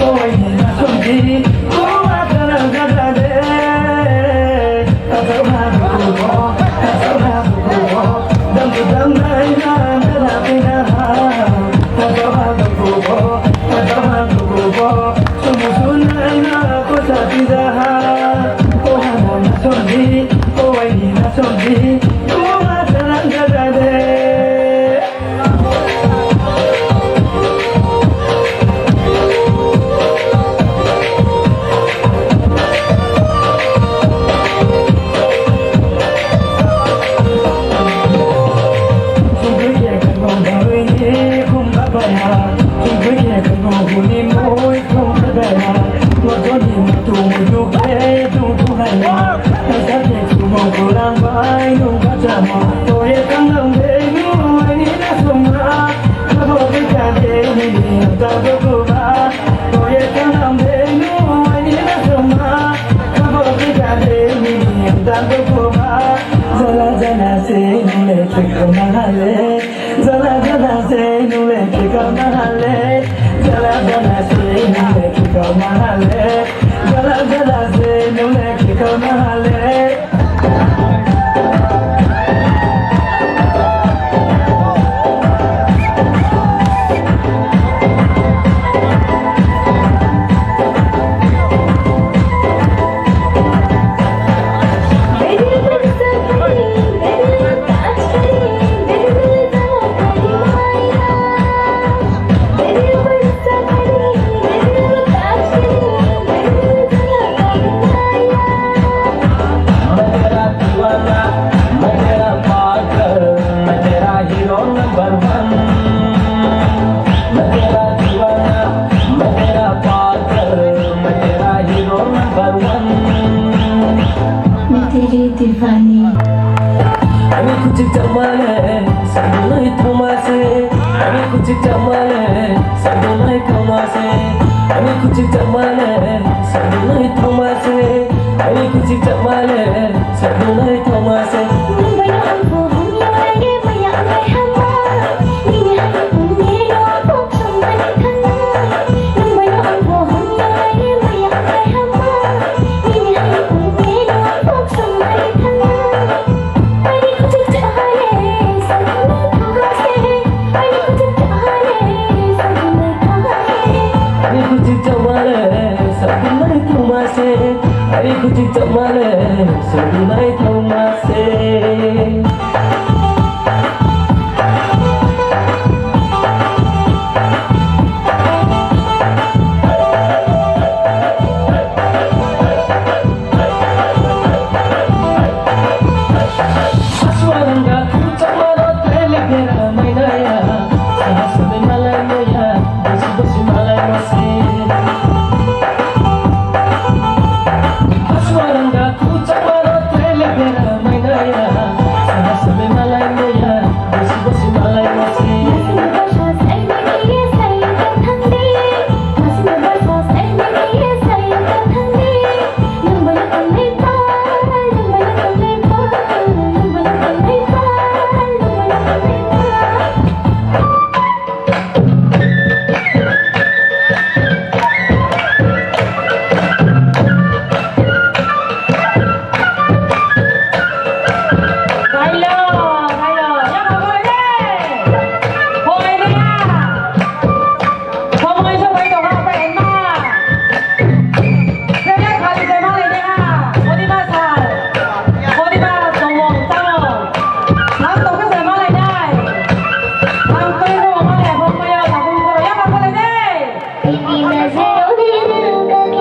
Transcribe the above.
oh I need a somebody, oh I gotta that's how I go, that's how I go. Dum dum that's how I go, that's how I go. Sumusunay ko sa pizza, oh I want a somebody, oh I need a somebody, oh I gotta Zala se nule chika mahale, zala se nule chika mahale, zala se nule chika mahale, zala se nule chika mahale. Ami ku cipta male, sadunai thamase. Ami ku cipta male, sadunai thamase. Ami ku cipta male, sadunai thamase. Ami ku cipta male, sadunai thamase. Aku cipta male, sabunai